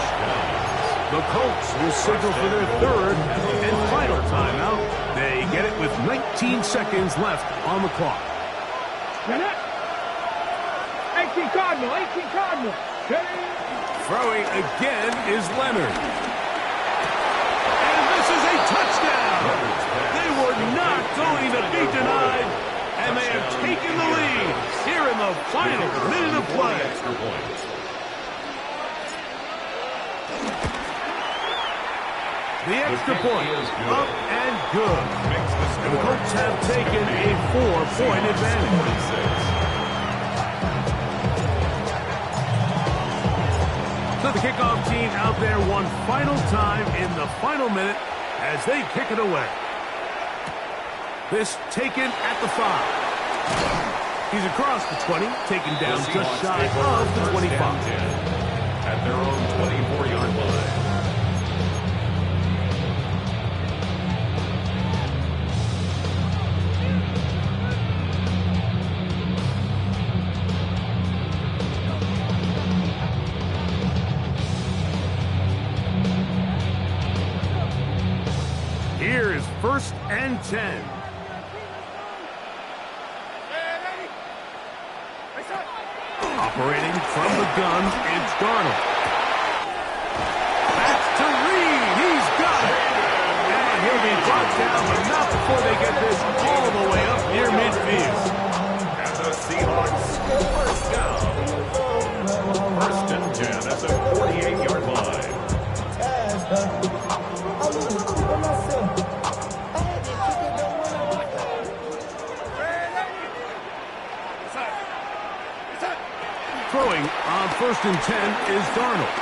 The Colts will signal for their 3rd and final timeout. They get it with 19 seconds left on the clock. 18 Cardinal. Throwing again is Leonard. And this is a touchdown. They were not going to be denied, and they have taken the lead here in the final minute of play. The extra point, up and good. And the Colts have taken a 4-point advantage. So the kickoff team out there one final time in the final minute as they kick it away. This taken at the 5. He's across the 20, taken down just shy of the 25. At their own 24-yard line. Here is 1st and 10. Operating from the gun, it's Darnold. That's to Reed. He's got it. And he'll be brought down, but not before they get this all the way up near midfield. And the Seahawks first down. 1st and 10 at the 48-yard line. Throwing on 1st and 10 is Darnold.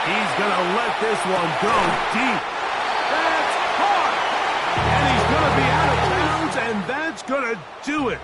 He's going to let this one go deep. That's hard. And he's going to be out of bounds, and that's going to do it.